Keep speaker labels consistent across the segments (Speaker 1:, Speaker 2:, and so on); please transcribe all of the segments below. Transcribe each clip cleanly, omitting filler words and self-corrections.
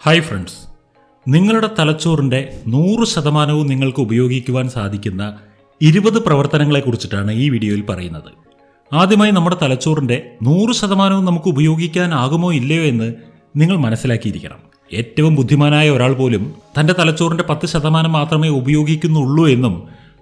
Speaker 1: Hi friends, നിങ്ങളുടെ തലച്ചോറിൻ്റെ 100% നിങ്ങൾക്ക് ഉപയോഗിക്കുവാൻ സാധിക്കുന്ന 20 പ്രവർത്തനങ്ങളെക്കുറിച്ചിട്ടാണ് ഈ വീഡിയോയിൽ പറയുന്നത്. ആദ്യമായി നമ്മുടെ തലച്ചോറിൻ്റെ 100% നമുക്ക് ഉപയോഗിക്കാനാകുമോ ഇല്ലയോ എന്ന് നിങ്ങൾ മനസ്സിലാക്കിയിരിക്കണം. ഏറ്റവും ബുദ്ധിമാനായ ഒരാൾ പോലും തൻ്റെ തലച്ചോറിൻ്റെ 10% മാത്രമേ ഉപയോഗിക്കുന്നുള്ളൂ എന്നും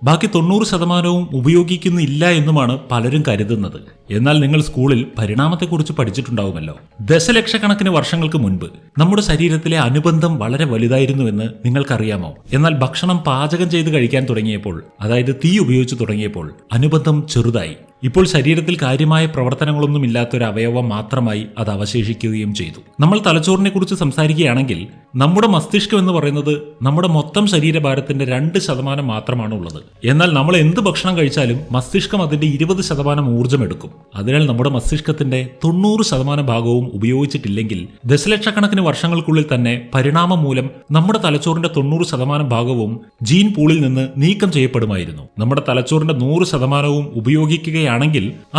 Speaker 1: ബാക്കി 90% ഉപയോഗിക്കുന്നില്ല എന്നുമാണ് പലരും കരുതുന്നത്. എന്നാൽ നിങ്ങൾ സ്കൂളിൽ പരിണാമത്തെക്കുറിച്ച് പഠിച്ചിട്ടുണ്ടാവുമല്ലോ. ദശലക്ഷക്കണക്കിന് വർഷങ്ങൾക്ക് മുൻപ് നമ്മുടെ ശരീരത്തിലെ അനുബന്ധം വളരെ വലുതായിരുന്നുവെന്ന് നിങ്ങൾക്കറിയാമോ? എന്നാൽ ഭക്ഷണം പാചകം ചെയ്ത് കഴിക്കാൻ തുടങ്ങിയപ്പോൾ, അതായത് തീ ഉപയോഗിച്ച് തുടങ്ങിയപ്പോൾ അനുബന്ധം ചെറുതായി. ഇപ്പോൾ ശരീരത്തിൽ കാര്യമായ പ്രവർത്തനങ്ങളൊന്നും ഇല്ലാത്തൊരു അവയവം മാത്രമായി അത് അവശേഷിക്കുകയും ചെയ്തു. നമ്മൾ തലച്ചോറിനെ കുറിച്ച് സംസാരിക്കുകയാണെങ്കിൽ നമ്മുടെ മസ്തിഷ്കം എന്ന് പറയുന്നത് നമ്മുടെ മൊത്തം ശരീരഭാരത്തിന്റെ 2% മാത്രമാണ് ഉള്ളത്. എന്നാൽ നമ്മൾ എന്ത് ഭക്ഷണം കഴിച്ചാലും മസ്തിഷ്കം അതിന്റെ 20% ഊർജ്ജം എടുക്കും. അതിനാൽ നമ്മുടെ മസ്തിഷ്കത്തിന്റെ 90% ഭാഗവും ഉപയോഗിച്ചിട്ടില്ലെങ്കിൽ ദശലക്ഷക്കണക്കിന് വർഷങ്ങൾക്കുള്ളിൽ തന്നെ പരിണാമം മൂലം നമ്മുടെ തലച്ചോറിന്റെ 90% ഭാഗവും ജീൻ പൂളിൽ നിന്ന് നീക്കം ചെയ്യപ്പെടുമായിരുന്നു. നമ്മുടെ തലച്ചോറിന്റെ 100% ഉപയോഗിക്കുകയാണെങ്കിൽ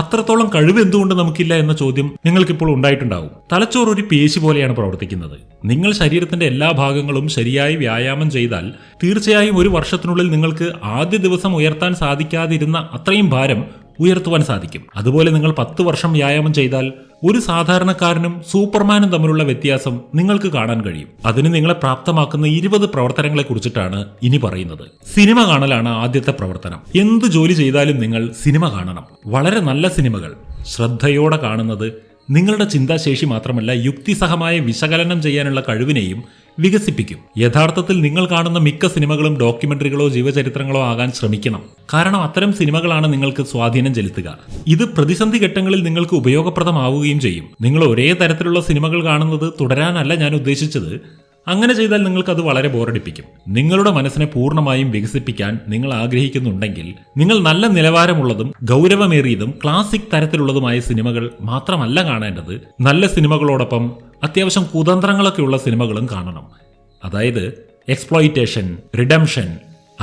Speaker 1: അത്രത്തോളം കഴിവ് എന്തുകൊണ്ട് നമുക്കില്ല എന്ന ചോദ്യം നിങ്ങൾക്കിപ്പോൾ ഉണ്ടായിട്ടുണ്ടാവും. തലച്ചോറ് ഒരു പേശി പോലെയാണ് പ്രവർത്തിക്കുന്നത്. നിങ്ങൾ ശരീരത്തിന്റെ എല്ലാ ഭാഗങ്ങളും ശരിയായി വ്യായാമം ചെയ്താൽ തീർച്ചയായും ഒരു വർഷത്തിനുള്ളിൽ നിങ്ങൾക്ക് ആദ്യ ദിവസം ഉയർത്താൻ സാധിക്കാതിരുന്ന അത്രയും ഭാരം ഉയർത്തുവാൻ സാധിക്കും. അതുപോലെ നിങ്ങൾ 10 വർഷം വ്യായാമം ചെയ്താൽ ഒരു സാധാരണക്കാരനും സൂപ്പർമാനും തമ്മിലുള്ള വ്യത്യാസം നിങ്ങൾക്ക് കാണാൻ കഴിയും. അതിന് നിങ്ങളെ പ്രാപ്തമാക്കുന്ന 20 പ്രവർത്തനങ്ങളെ കുറിച്ചിട്ടാണ് ഇനി പറയുന്നത്. സിനിമ കാണലാണ് ആദ്യത്തെ പ്രവർത്തനം. എന്ത് ജോലി ചെയ്താലും നിങ്ങൾ സിനിമ കാണണം. വളരെ നല്ല സിനിമകൾ ശ്രദ്ധയോടെ കാണുന്നത് നിങ്ങളുടെ ചിന്താശേഷി മാത്രമല്ല, യുക്തിസഹമായ വിശകലനം ചെയ്യാനുള്ള കഴിവിനെയും വികസിപ്പിക്കും. യഥാർത്ഥത്തിൽ നിങ്ങൾ കാണുന്ന മിക്ക സിനിമകളും ഡോക്യുമെന്ററികളോ ജീവചരിത്രങ്ങളോ ആകാൻ ശ്രമിക്കണം. കാരണം അത്തരം സിനിമകളാണ് നിങ്ങൾക്ക് സ്വാധീനം ചെലുത്തുക. ഇത് പ്രതിസന്ധി ഘട്ടങ്ങളിൽ നിങ്ങൾക്ക് ഉപയോഗപ്രദമാവുകയും ചെയ്യും. നിങ്ങൾ ഒരേ തരത്തിലുള്ള സിനിമകൾ കാണുന്നത് തുടരാനല്ല ഞാൻ ഉദ്ദേശിച്ചത്. അങ്ങനെ ചെയ്താൽ നിങ്ങൾക്കത് വളരെ ബോറടിപ്പിക്കും. നിങ്ങളുടെ മനസ്സിനെ പൂർണ്ണമായും വികസിപ്പിക്കാൻ നിങ്ങൾ ആഗ്രഹിക്കുന്നുണ്ടെങ്കിൽ നിങ്ങൾ നല്ല നിലവാരമുള്ളതും ഗൗരവമേറിയതും ക്ലാസിക് തരത്തിലുള്ളതുമായ സിനിമകൾ മാത്രമല്ല കാണേണ്ടത്. നല്ല സിനിമകളോടൊപ്പം അത്യാവശ്യം കുതന്ത്രങ്ങളൊക്കെയുള്ള സിനിമകളും കാണണം. അതായത് എക്സ്പ്ലോയിറ്റേഷൻ, റിഡംഷൻ,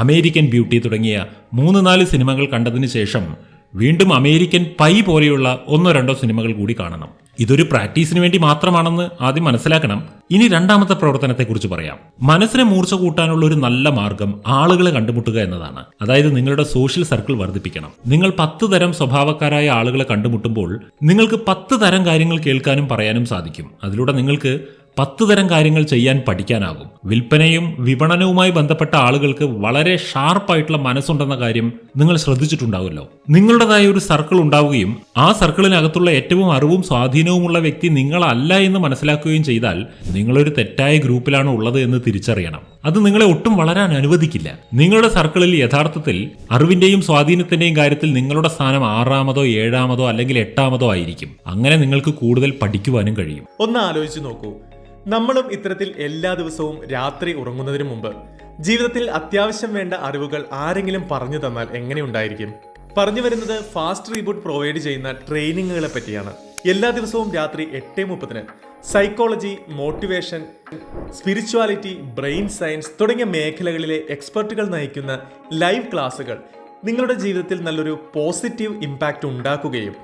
Speaker 1: അമേരിക്കൻ ബ്യൂട്ടി തുടങ്ങിയ 3-4 സിനിമകൾ കണ്ടതിന് ശേഷം വീണ്ടും അമേരിക്കൻ പൈ പോലെയുള്ള 1-2 സിനിമകൾ കൂടി കാണണം. ഇതൊരു പ്രാക്ടീസിന് വേണ്ടി മാത്രമാണെന്ന് ആദ്യം മനസ്സിലാക്കണം. ഇനി രണ്ടാമത്തെ പ്രവർത്തനത്തെക്കുറിച്ച് പറയാം. മനസ്സിനെ മൂർച്ച കൂട്ടാനുള്ള ഒരു നല്ല മാർഗം ആളുകളെ കണ്ടുമുട്ടുക എന്നതാണ്. അതായത് നിങ്ങളുടെ സോഷ്യൽ സർക്കിൾ വർദ്ധിപ്പിക്കണം. നിങ്ങൾ 10 തരം സ്വഭാവക്കാരായ ആളുകളെ കണ്ടുമുട്ടുമ്പോൾ നിങ്ങൾക്ക് 10 തരം കാര്യങ്ങൾ കേൾക്കാനും പറയാനും സാധിക്കും. അതിലൂടെ നിങ്ങൾക്ക് 10 തരം കാര്യങ്ങൾ ചെയ്യാൻ പഠിക്കാനാകും. വിൽപ്പനയും വിപണനവുമായി ബന്ധപ്പെട്ട ആളുകൾക്ക് വളരെ ഷാർപ്പായിട്ടുള്ള മനസ്സുണ്ടെന്ന കാര്യം നിങ്ങൾ ശ്രദ്ധിച്ചിട്ടുണ്ടാവുമല്ലോ. നിങ്ങളുടേതായ ഒരു സർക്കിൾ ഉണ്ടാവുകയും ആ സർക്കിളിനകത്തുള്ള ഏറ്റവും അറിവും സ്വാധീനവുമുള്ള വ്യക്തി നിങ്ങളല്ല എന്ന് മനസ്സിലാക്കുകയും ചെയ്താൽ നിങ്ങളൊരു തെറ്റായ ഗ്രൂപ്പിലാണ് ഉള്ളത് എന്ന് തിരിച്ചറിയണം. അത് നിങ്ങളെ ഒട്ടും വളരാൻ അനുവദിക്കില്ല. നിങ്ങളുടെ സർക്കിളിൽ യഥാർത്ഥത്തിൽ അറിവിന്റെയും സ്വാധീനത്തിന്റെയും കാര്യത്തിൽ നിങ്ങളുടെ സ്ഥാനം 6-മതോ 7-മതോ അല്ലെങ്കിൽ 8-മതോ ആയിരിക്കും. അങ്ങനെ നിങ്ങൾക്ക് കൂടുതൽ പഠിക്കുവാനും കഴിയും.
Speaker 2: ഒന്ന് ആലോചിച്ച് നോക്കൂ. നമ്മളും ഇത്തരത്തിൽ എല്ലാ ദിവസവും രാത്രി ഉറങ്ങുന്നതിന് മുമ്പ് ജീവിതത്തിൽ അത്യാവശ്യം വേണ്ട അറിവുകൾ ആരെങ്കിലും പറഞ്ഞു തന്നാൽ എങ്ങനെയുണ്ടായിരിക്കും? പറഞ്ഞു വരുന്നത് ഫാസ്റ്റ് റീബൂട്ട് പ്രൊവൈഡ് ചെയ്യുന്ന ട്രെയിനിങ്ങുകളെ പറ്റിയാണ്. എല്ലാ ദിവസവും രാത്രി 8:30 psychology, motivation, spirituality, brain science തുടങ്ങിയ മേഖലകളിലെ എക്സ്പെർട്ടുകൾ നയിക്കുന്ന ലൈവ് ക്ലാസുകൾ നിങ്ങളുടെ ജീവിതത്തിൽ നല്ലൊരു പോസിറ്റീവ് ഇമ്പാക്റ്റ് ഉണ്ടാക്കുകയും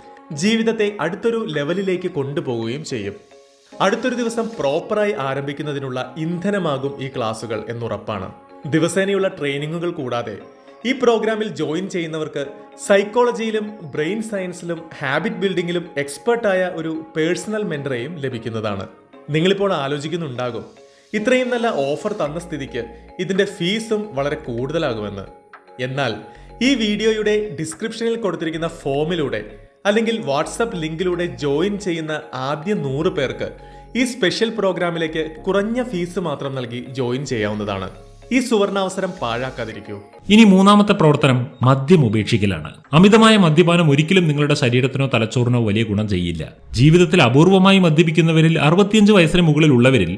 Speaker 2: ജീവിതത്തെ അടുത്തൊരു ലെവലിലേക്ക് കൊണ്ടുപോവുകയും ചെയ്യും. അടുത്തൊരു ദിവസം പ്രോപ്പറായി ആരംഭിക്കുന്നതിനുള്ള ഇന്ധനമാകും ഈ ക്ലാസുകൾ എന്നുറപ്പാണ്. ദിവസേനയുള്ള ട്രെയിനിങ്ങുകൾ കൂടാതെ ഈ പ്രോഗ്രാമിൽ ജോയിൻ ചെയ്യുന്നവർക്ക് സൈക്കോളജിയിലും ബ്രെയിൻ സയൻസിലും ഹാബിറ്റ് ബിൽഡിങ്ങിലും എക്സ്പെർട്ടായ ഒരു പേഴ്സണൽ മെന്ററേയും ലഭിക്കുന്നതാണ്. നിങ്ങളിപ്പോൾ ആലോചിക്കുന്നുണ്ടാകും, ഇത്രയും നല്ല ഓഫർ തന്ന സ്ഥിതിക്ക് ഇതിന്റെ ഫീസും വളരെ കൂടുതലാകുമെന്ന്. എന്നാൽ ഈ വീഡിയോയുടെ ഡിസ്ക്രിപ്ഷനിൽ കൊടുത്തിരിക്കുന്ന ഫോമിലൂടെ അല്ലെങ്കിൽ വാട്സപ്പ് ലിങ്കിലൂടെ ജോയിൻ ചെയ്യുന്ന ആദ്യ 100 പേർക്ക് ഈ സ്പെഷ്യൽ പ്രോഗ്രാമിലേക്ക് കുറഞ്ഞ ഫീസ് മാത്രം നൽകി ജോയിൻ ചെയ്യാവുന്നതാണ്. ഈ സുവർണാവസരം പാഴാക്കാതിരിക്കൂ.
Speaker 1: ഇനി മൂന്നാമത്തെ പ്രവർത്തനം മദ്യം ഉപേക്ഷിക്കലാണ്. അമിതമായ മദ്യപാനം ഒരിക്കലും നിങ്ങളുടെ ശരീരത്തിനോ തലച്ചോറിനോ വലിയ ഗുണം ചെയ്യില്ല. ജീവിതത്തിൽ അപൂർവമായി മദ്യപിക്കുന്നവരിൽ 65 വയസ്സിന് മുകളിലുള്ളവരിൽ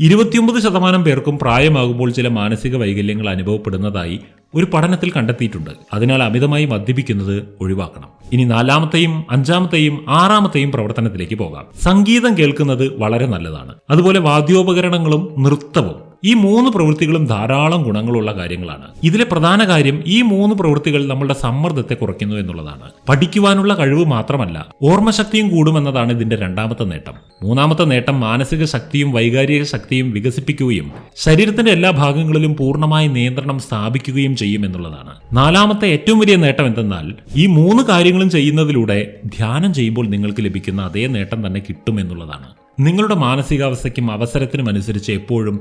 Speaker 1: 29% പേർക്കും പ്രായമാകുമ്പോൾ ചില മാനസിക വൈകല്യങ്ങൾ അനുഭവപ്പെടുന്നതായി ഒരു പഠനത്തിൽ കണ്ടെത്തിയിട്ടുണ്ട്. അതിനാൽ അമിതമായി മദ്യപിക്കുന്നത് ഒഴിവാക്കണം. ഇനി 4-മത്തെയും 5-മത്തെയും 6-മത്തെയും പ്രവർത്തനത്തിലേക്ക് പോകാം. സംഗീതം കേൾക്കുന്നത് വളരെ നല്ലതാണ്. അതുപോലെ വാദ്യോപകരണങ്ങളും നൃത്തവും ഈ 3 പ്രവൃത്തികളും ധാരാളം ഗുണങ്ങളുള്ള കാര്യങ്ങളാണ്. ഇതിലെ പ്രധാന കാര്യം ഈ 3 പ്രവൃത്തികൾ നമ്മളുടെ സമ്മർദ്ദത്തെ കുറയ്ക്കുന്നു എന്നുള്ളതാണ്. പഠിക്കുവാനുള്ള കഴിവ് മാത്രമല്ല, ഓർമ്മശക്തിയും കൂടുമെന്നതാണ് ഇതിന്റെ രണ്ടാമത്തെ നേട്ടം. മൂന്നാമത്തെ നേട്ടം മാനസിക ശക്തിയും വൈകാരിക ശക്തിയും വികസിപ്പിക്കുകയും ശരീരത്തിന്റെ എല്ലാ ഭാഗങ്ങളിലും പൂർണ്ണമായ നിയന്ത്രണം സ്ഥാപിക്കുകയും ചെയ്യും എന്നുള്ളതാണ്. നാലാമത്തെ ഏറ്റവും വലിയ നേട്ടം എന്തെന്നാൽ ഈ 3 കാര്യങ്ങളും ചെയ്യുന്നതിലൂടെ ധ്യാനം ചെയ്യുമ്പോൾ നിങ്ങൾക്ക് ലഭിക്കുന്ന അതേ നേട്ടം തന്നെ കിട്ടും എന്നുള്ളതാണ്. നിങ്ങളുടെ മാനസികാവസ്ഥയ്ക്കും അവസരത്തിനും അനുസരിച്ച് എപ്പോഴും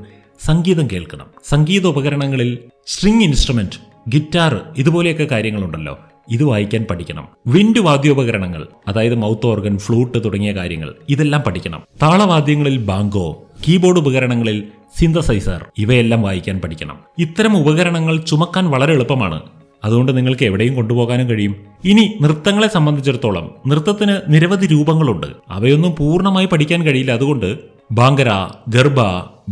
Speaker 1: സംഗീതം കേൾക്കണം. സംഗീത ഉപകരണങ്ങളിൽ സ്ട്രിംഗ് ഇൻസ്ട്രുമെന്റ്, ഗിറ്റാർ ഇതുപോലെയൊക്കെ കാര്യങ്ങളുണ്ടല്ലോ, ഇത് വായിക്കാൻ പഠിക്കണം. വിൻഡ് വാദ്യോപകരണങ്ങൾ, അതായത് മൗത്ത് ഓർഗൻ, ഫ്ലൂട്ട് തുടങ്ങിയ കാര്യങ്ങൾ, ഇതെല്ലാം പഠിക്കണം. താളവാദ്യങ്ങളിൽ ബാങ്കോ, കീബോർഡ് ഉപകരണങ്ങളിൽ സിന്തസൈസർ, ഇവയെല്ലാം വായിക്കാൻ പഠിക്കണം. ഇത്തരം ഉപകരണങ്ങൾ ചുമക്കാൻ വളരെ എളുപ്പമാണ്. അതുകൊണ്ട് നിങ്ങൾക്ക് എവിടെയും കൊണ്ടുപോകാനും കഴിയും. ഇനി നൃത്തങ്ങളെ സംബന്ധിച്ചിടത്തോളം നൃത്തത്തിന് നിരവധി രൂപങ്ങളുണ്ട്. അവയൊന്നും പൂർണ്ണമായി പഠിക്കാൻ കഴിയില്ല. അതുകൊണ്ട് ഭാംഗര, ഗർഭ,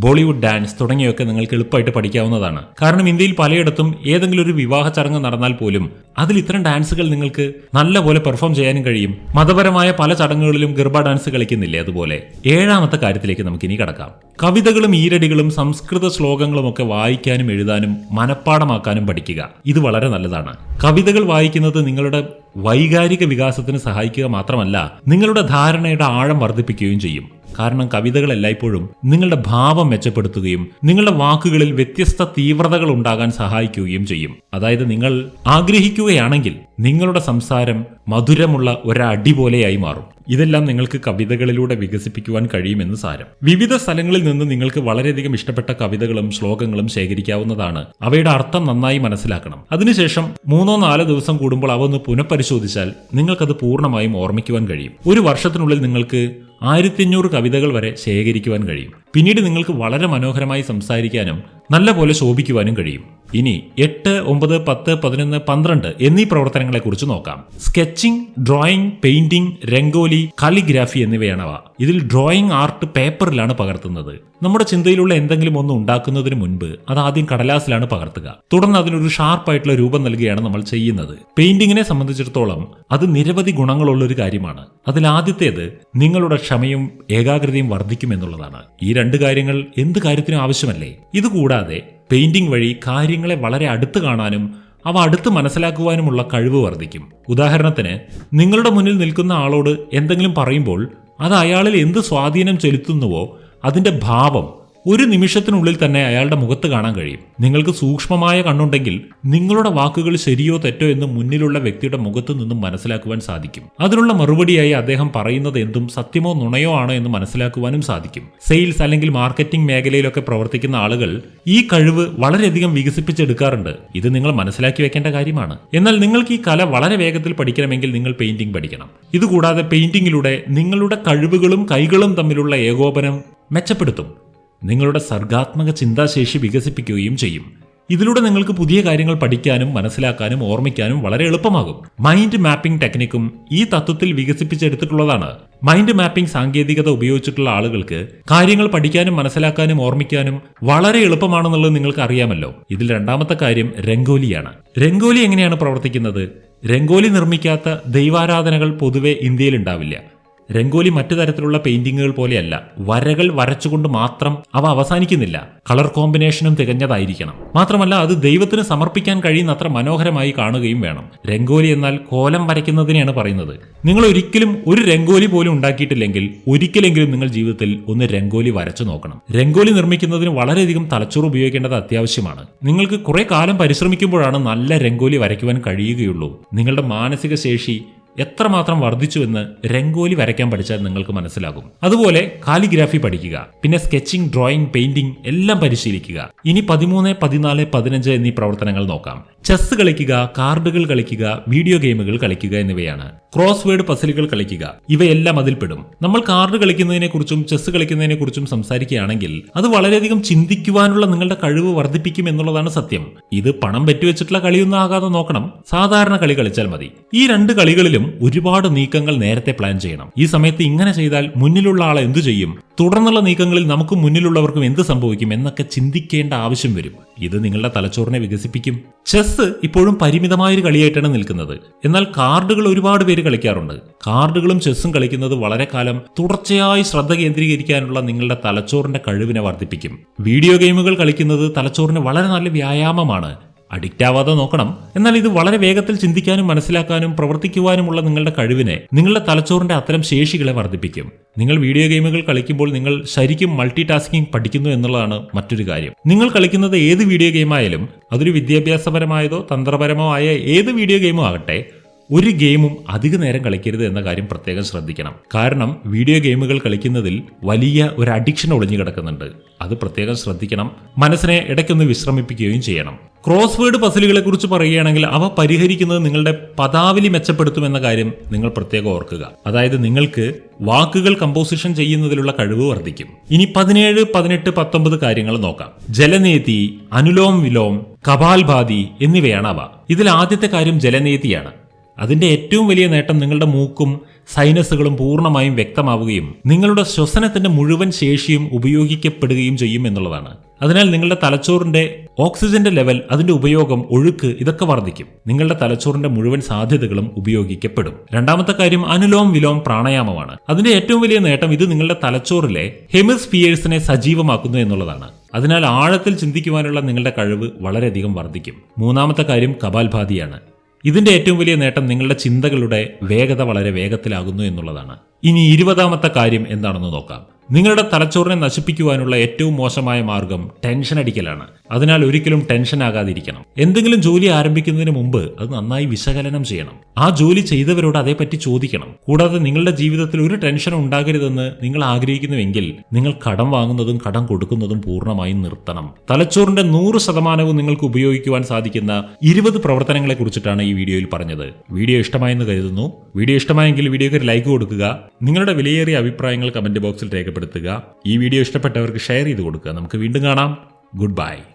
Speaker 1: ബോളിവുഡ് ഡാൻസ് തുടങ്ങിയൊക്കെ നിങ്ങൾക്ക് എളുപ്പമായിട്ട് പഠിക്കാവുന്നതാണ്. കാരണം ഇന്ത്യയിൽ പലയിടത്തും ഏതെങ്കിലും ഒരു വിവാഹ ചടങ്ങ് നടന്നാൽ പോലും അതിൽ ഇത്തരം ഡാൻസുകൾ നിങ്ങൾക്ക് നല്ലപോലെ പെർഫോം ചെയ്യാനും കഴിയും. മതപരമായ പല ചടങ്ങുകളിലും ഗർഭ ഡാൻസ് കളിക്കുന്നില്ലേ, അതുപോലെ. 7ാമത്തെ കാര്യത്തിലേക്ക് നമുക്ക് ഇനി കടക്കാം. കവിതകളും ഈരടികളും സംസ്കൃത ശ്ലോകങ്ങളും ഒക്കെ വായിക്കാനും എഴുതാനും മനഃപ്പാടമാക്കാനും പഠിക്കുക. ഇത് വളരെ നല്ലതാണ്. കവിതകൾ വായിക്കുന്നത് നിങ്ങളുടെ വൈകാരിക വികാസത്തിന് സഹായിക്കുക മാത്രമല്ല, നിങ്ങളുടെ ധാരണയുടെ ആഴം വർദ്ധിപ്പിക്കുകയും ചെയ്യും. കാരണം കവിതകൾ എല്ലായ്പ്പോഴും നിങ്ങളുടെ ഭാവം മെച്ചപ്പെടുത്തുകയും നിങ്ങളുടെ വാക്കുകളിൽ വ്യത്യസ്ത തീവ്രതകൾ ഉണ്ടാകാൻ സഹായിക്കുകയും ചെയ്യും. അതായത് നിങ്ങൾ ആഗ്രഹിക്കുകയാണെങ്കിൽ നിങ്ങളുടെ സംസാരം മധുരമുള്ള ഒരടി പോലെയായി മാറും. ഇതെല്ലാം നിങ്ങൾക്ക് കവിതകളിലൂടെ വികസിപ്പിക്കുവാൻ കഴിയുമെന്ന് സാരം. വിവിധ സ്ഥലങ്ങളിൽ നിന്ന് നിങ്ങൾക്ക് വളരെയധികം ഇഷ്ടപ്പെട്ട കവിതകളും ശ്ലോകങ്ങളും ശേഖരിക്കാവുന്നതാണ്. അവയുടെ അർത്ഥം നന്നായി മനസ്സിലാക്കണം. അതിനുശേഷം 3-4 ദിവസം കൂടുമ്പോൾ അവ ഒന്ന് പുനഃപരിശോധിച്ചാൽ നിങ്ങൾക്കത് പൂർണ്ണമായും ഓർമ്മിക്കുവാൻ കഴിയും. ഒരു വർഷത്തിനുള്ളിൽ നിങ്ങൾക്ക് 1500 കവിതകൾ വരെ ശേഖരിക്കുവാൻ കഴിയും. പിന്നീട് നിങ്ങൾക്ക് വളരെ മനോഹരമായി സംസാരിക്കാനും നല്ലപോലെ ശോഭിക്കുവാനും കഴിയും. ഇനി 8, 9, 10, 11, 12 എന്നീ പ്രവർത്തനങ്ങളെക്കുറിച്ച് നോക്കാം. Sketching, drawing, painting, rangoli, calligraphy എന്നിവയാണവ. ഇതിൽ ഡ്രോയിങ് ആർട്ട് പേപ്പറിലാണ് പകർത്തുന്നത്. നമ്മുടെ ചിന്തയിലുള്ള എന്തെങ്കിലും ഒന്ന് ഉണ്ടാക്കുന്നതിന് മുൻപ് അത് ആദ്യം കടലാസിലാണ് പകർത്തുക. തുടർന്ന് അതിനൊരു ഷാർപ്പായിട്ടുള്ള രൂപം നൽകുകയാണ് നമ്മൾ ചെയ്യുന്നത്. പെയിന്റിങ്ങിനെ സംബന്ധിച്ചിടത്തോളം അത് നിരവധി ഗുണങ്ങളുള്ള ഒരു കാര്യമാണ്. അതിൽ ആദ്യത്തേത് നിങ്ങളുടെ ക്ഷമയും ഏകാഗ്രതയും വർദ്ധിക്കുമെന്നുള്ളതാണ്. ഈ 2 കാര്യങ്ങൾ എന്ത് കാര്യത്തിനും ആവശ്യമല്ലേ? ഇതുകൂടാതെ പെയിന്റിംഗ് വഴി കാര്യങ്ങളെ വളരെ അടുത്ത് കാണാനും അവ അടുത്ത് മനസ്സിലാക്കുവാനുമുള്ള കഴിവ് വർദ്ധിക്കും. ഉദാഹരണത്തിന്, നിങ്ങളുടെ മുന്നിൽ നിൽക്കുന്ന ആളോട് എന്തെങ്കിലും പറയുമ്പോൾ അത് അയാളിൽ എന്ത് സ്വാധീനം ചെലുത്തുന്നുവോ അതിന്റെ ഭാവം ഒരു നിമിഷത്തിനുള്ളിൽ തന്നെ അയാളുടെ മുഖത്ത് കാണാൻ കഴിയും. നിങ്ങൾക്ക് സൂക്ഷ്മമായ കണ്ണുണ്ടെങ്കിൽ നിങ്ങളുടെ വാക്കുകൾ ശരിയോ തെറ്റോ എന്ന് മുന്നിലുള്ള വ്യക്തിയുടെ മുഖത്തു നിന്നും മനസ്സിലാക്കുവാൻ സാധിക്കും. അതിനുള്ള മറുപടിയായി അദ്ദേഹം പറയുന്നത് എന്തും സത്യമോ നുണയോ ആണോ എന്ന് മനസ്സിലാക്കുവാനും സാധിക്കും. സെയിൽസ് അല്ലെങ്കിൽ മാർക്കറ്റിംഗ് മേഖലയിലൊക്കെ പ്രവർത്തിക്കുന്ന ആളുകൾ ഈ കഴിവ് വളരെയധികം വികസിപ്പിച്ചെടുക്കാറുണ്ട്. ഇത് നിങ്ങൾ മനസ്സിലാക്കി വെക്കേണ്ട കാര്യമാണ്. എന്നാൽ നിങ്ങൾക്ക് ഈ കല വളരെ വേഗത്തിൽ പഠിക്കണമെങ്കിൽ നിങ്ങൾ പെയിന്റിംഗ് പഠിക്കണം. ഇതുകൂടാതെ പെയിന്റിംഗിലൂടെ നിങ്ങളുടെ കഴിവുകളും കൈകളും തമ്മിലുള്ള ഏകോപനം മെച്ചപ്പെടുത്തും. നിങ്ങളുടെ സർഗാത്മക ചിന്താശേഷി വികസിപ്പിക്കുകയും ചെയ്യും. ഇതിലൂടെ നിങ്ങൾക്ക് പുതിയ കാര്യങ്ങൾ പഠിക്കാനും മനസ്സിലാക്കാനും ഓർമ്മിക്കാനും വളരെ എളുപ്പമാകും. മൈൻഡ് മാപ്പിംഗ് ടെക്നിക്കും ഈ തത്വത്തിൽ വികസിപ്പിച്ചെടുത്തിട്ടുള്ളതാണ്. മൈൻഡ് മാപ്പിംഗ് സാങ്കേതികത ഉപയോഗിച്ചിട്ടുള്ള ആളുകൾക്ക് കാര്യങ്ങൾ പഠിക്കാനും മനസ്സിലാക്കാനും ഓർമ്മിക്കാനും വളരെ എളുപ്പമാണെന്നുള്ളത് നിങ്ങൾക്ക് അറിയാമല്ലോ. ഇതിൽ 2ാമത്തെ കാര്യം രംഗോലിയാണ്. രംഗോലി എങ്ങനെയാണ് പ്രവർത്തിക്കുന്നത്? രംഗോലി നിർമ്മിക്കാത്ത ദൈവാരാധനകൾ പൊതുവെ ഇന്ത്യയിൽ ഉണ്ടാവില്ല. രംഗോലി മറ്റു തരത്തിലുള്ള പെയിന്റിങ്ങുകൾ പോലെയല്ല. വരകൾ വരച്ചുകൊണ്ട് മാത്രം അവ അവസാനിക്കുന്നില്ല. കളർ കോമ്പിനേഷനും തികഞ്ഞതായിരിക്കണം. മാത്രമല്ല അത് ദൈവത്തിന് സമർപ്പിക്കാൻ കഴിയുന്നത്ര മനോഹരമായി കാണുകയും വേണം. രംഗോലി എന്നാൽ കോലം വരയ്ക്കുന്നതിനെയാണ് പറയുന്നത്. നിങ്ങൾ ഒരിക്കലും ഒരു രംഗോലി പോലും ഉണ്ടാക്കിയിട്ടില്ലെങ്കിൽ ഒരിക്കലെങ്കിലും നിങ്ങൾ ജീവിതത്തിൽ ഒന്ന് രംഗോലി വരച്ചു നോക്കണം. രംഗോലി നിർമ്മിക്കുന്നതിന് വളരെയധികം തലച്ചോറ് ഉപയോഗിക്കേണ്ടത് അത്യാവശ്യമാണ്. നിങ്ങൾക്ക് കുറെ കാലം പരിശ്രമിക്കുമ്പോഴാണ് നല്ല രംഗോലി വരയ്ക്കുവാൻ കഴിയുകയുള്ളൂ. നിങ്ങളുടെ മാനസിക ശേഷി എത്രമാത്രം വർദ്ധിച്ചുവെന്ന് രംഗോലി വരയ്ക്കാൻ പഠിച്ചാൽ നിങ്ങൾക്ക് മനസ്സിലാകും. അതുപോലെ കാലിഗ്രാഫി പഠിക്കുക. പിന്നെ സ്കെച്ചിങ്, ഡ്രോയിങ്, പെയിന്റിംഗ് എല്ലാം പരിശീലിക്കുക. ഇനി 13, 14, 15 എന്നീ പ്രവർത്തനങ്ങൾ നോക്കാം. ചെസ് കളിക്കുക, കാർഡുകൾ കളിക്കുക, വീഡിയോ ഗെയിമുകൾ കളിക്കുക എന്നിവയാണ്. ക്രോസ് വേർഡ് പസിലുകൾ കളിക്കുക, ഇവയെല്ലാം അതിൽപ്പെടും. നമ്മൾ കാർഡ് കളിക്കുന്നതിനെ കുറിച്ചും ചെസ് കളിക്കുന്നതിനെ കുറിച്ചും സംസാരിക്കുകയാണെങ്കിൽ അത് വളരെയധികം ചിന്തിക്കുവാനുള്ള നിങ്ങളുടെ കഴിവ് വർദ്ധിപ്പിക്കും എന്നുള്ളതാണ് സത്യം. ഇത് പണം പറ്റിവെച്ചിട്ടുള്ള കളിയൊന്നും ആകാതെ നോക്കണം. സാധാരണ കളി കളിച്ചാൽ മതി. ഈ 2 കളികളിലും ഒരുപാട് നീക്കങ്ങൾ നേരത്തെ പ്ലാൻ ചെയ്യണം. ഈ സമയത്ത് ഇങ്ങനെ ചെയ്താൽ മുന്നിലുള്ള ആൾ എന്തു ചെയ്യും, തുടർന്നുള്ള നീക്കങ്ങളിൽ നമുക്ക് മുന്നിലുള്ളവർക്കും എന്ത് സംഭവിക്കും എന്നൊക്കെ ചിന്തിക്കേണ്ട ആവശ്യം വരും. ഇത് നിങ്ങളുടെ തലച്ചോറിനെ വികസിപ്പിക്കും. ചെസ് ഇപ്പോഴും പരിമിതമായൊരു കളിയായിട്ടാണ് നിൽക്കുന്നത്. എന്നാൽ കാർഡുകൾ ഒരുപാട് പേര് കളിക്കാറുണ്ട്. കാർഡുകളും ചെസ്സും കളിക്കുന്നത് വളരെ കാലം തുടർച്ചയായി ശ്രദ്ധ കേന്ദ്രീകരിക്കാനുള്ള നിങ്ങളുടെ തലച്ചോറിന്റെ കഴിവിനെ വർദ്ധിപ്പിക്കും. വീഡിയോ ഗെയിമുകൾ കളിക്കുന്നത് തലച്ചോറിന് വളരെ നല്ല വ്യായാമമാണ്. അഡിക്റ്റ് ആവാതെ നോക്കണം. എന്നാൽ ഇത് വളരെ വേഗത്തിൽ ചിന്തിക്കാനും മനസ്സിലാക്കാനും പ്രവർത്തിക്കുവാനുമുള്ള നിങ്ങളുടെ കഴിവിനെ, നിങ്ങളുടെ തലച്ചോറിന്റെ അത്തരം ശേഷികളെ വർദ്ധിപ്പിക്കും. നിങ്ങൾ വീഡിയോ ഗെയിമുകൾ കളിക്കുമ്പോൾ നിങ്ങൾ ശരിക്കും മൾട്ടി ടാസ്കിംഗ് പഠിക്കുന്നു എന്നുള്ളതാണ് മറ്റൊരു കാര്യം. നിങ്ങൾ കളിക്കുന്നത് ഏത് വീഡിയോ ഗെയിമായാലും, അതൊരു വിദ്യാഭ്യാസപരമായതോ തന്ത്രപരമോ ആയ ഏത് വീഡിയോ ഗെയിമോ ആകട്ടെ, ഒരു ഗെയിമും അധിക നേരം കളിക്കരുത് എന്ന കാര്യം പ്രത്യേകം ശ്രദ്ധിക്കണം. കാരണം വീഡിയോ ഗെയിമുകൾ കളിക്കുന്നതിൽ വലിയ ഒരു അഡിക്ഷൻ ഒളിഞ്ഞു കിടക്കുന്നുണ്ട്. അത് പ്രത്യേകം ശ്രദ്ധിക്കണം. മനസ്സിനെ ഇടയ്ക്കൊന്ന് വിശ്രമിപ്പിക്കുകയും ചെയ്യണം. ക്രോസ് വേർഡ് പസിലുകളെ കുറിച്ച് പറയുകയാണെങ്കിൽ അവ പരിഹരിക്കുന്നത് നിങ്ങളുടെ പദാവലി മെച്ചപ്പെടുത്തുമെന്ന കാര്യം നിങ്ങൾ പ്രത്യേകം ഓർക്കുക. അതായത് നിങ്ങൾക്ക് വാക്കുകൾ കമ്പോസിഷൻ ചെയ്യുന്നതിലുള്ള കഴിവ് വർദ്ധിക്കും. ഇനി 17, 18, 19 കാര്യങ്ങൾ നോക്കാം. ജലനേതി, അനുലോം വിലോം, കപാൽഭാതി എന്നിവയാണ് അവ. ഇതിൽ ആദ്യത്തെ കാര്യം ജലനേതിയാണ്. അതിന്റെ ഏറ്റവും വലിയ നേട്ടം നിങ്ങളുടെ മൂക്കും സൈനസുകളും പൂർണ്ണമായും വ്യക്തമാവുകയും നിങ്ങളുടെ ശ്വസനത്തിന്റെ മുഴുവൻ ശേഷിയും ഉപയോഗിക്കപ്പെടുകയും ചെയ്യും എന്നുള്ളതാണ്. അതിനാൽ നിങ്ങളുടെ തലച്ചോറിന്റെ ഓക്സിജന്റെ ലെവൽ, അതിന്റെ ഉപയോഗം, ഒഴുക്ക് ഇതൊക്കെ വർദ്ധിക്കും. നിങ്ങളുടെ തലച്ചോറിന്റെ മുഴുവൻ സാധ്യതകളും ഉപയോഗിക്കപ്പെടും. രണ്ടാമത്തെ കാര്യം അനുലോം വിലോം പ്രാണായാമമാണ്. അതിന്റെ ഏറ്റവും വലിയ നേട്ടം ഇത് നിങ്ങളുടെ തലച്ചോറിലെ ഹെമിസ്ഫിയേഴ്സിനെ സജീവമാക്കുന്നു എന്നുള്ളതാണ്. അതിനാൽ ആഴത്തിൽ ചിന്തിക്കുവാനുള്ള നിങ്ങളുടെ കഴിവ് വളരെയധികം വർദ്ധിക്കും. മൂന്നാമത്തെ കാര്യം കപാൽഭാതിയാണ്. ഇതിന്റെ ഏറ്റവും വലിയ നേട്ടം നിങ്ങളുടെ ചിന്തകളുടെ വേഗത വളരെ വേഗത്തിലാകുന്നു എന്നുള്ളതാണ്. ഇനി 20ാമത്തെ കാര്യം എന്താണെന്ന് നോക്കാം. നിങ്ങളുടെ തലച്ചോറിനെ നശിപ്പിക്കുവാനുള്ള ഏറ്റവും മോശമായ മാർഗം ടെൻഷൻ അടിക്കലാണ്. അതിനാൽ ഒരിക്കലും ടെൻഷൻ ആകാതിരിക്കണം. എന്തെങ്കിലും ജോലി ആരംഭിക്കുന്നതിന് മുമ്പ് അത് നന്നായി വിശകലനം ചെയ്യണം. ആ ജോലി ചെയ്തവരോട് അതേപ്പറ്റി ചോദിക്കണം. കൂടാതെ നിങ്ങളുടെ ജീവിതത്തിൽ ഒരു ടെൻഷൻ ഉണ്ടാകരുതെന്ന് നിങ്ങൾ ആഗ്രഹിക്കുന്നുവെങ്കിൽ നിങ്ങൾ കടം വാങ്ങുന്നതും കടം കൊടുക്കുന്നതും പൂർണ്ണമായും നിർത്തണം. തലച്ചോറിന്റെ 100% നിങ്ങൾക്ക് ഉപയോഗിക്കുവാൻ സാധിക്കുന്ന 20 പ്രവർത്തനങ്ങളെ കുറിച്ചിട്ടാണ് ഈ വീഡിയോയിൽ പറഞ്ഞത്. വീഡിയോ ഇഷ്ടമായെന്ന് കരുതുന്നു. വീഡിയോ ഇഷ്ടമായെങ്കിൽ വീഡിയോക്ക് ഒരു ലൈക്ക് കൊടുക്കുക. നിങ്ങളുടെ വിലയേറിയ അഭിപ്രായങ്ങൾ കമന്റ് ബോക്സിൽ രേഖപ്പെടുത്തുക. ഈ വീഡിയോ ഇഷ്ടപ്പെട്ടവർക്ക് ഷെയർ ചെയ്ത് കൊടുക്കുക. നമുക്ക് വീണ്ടും കാണാം. Good bye.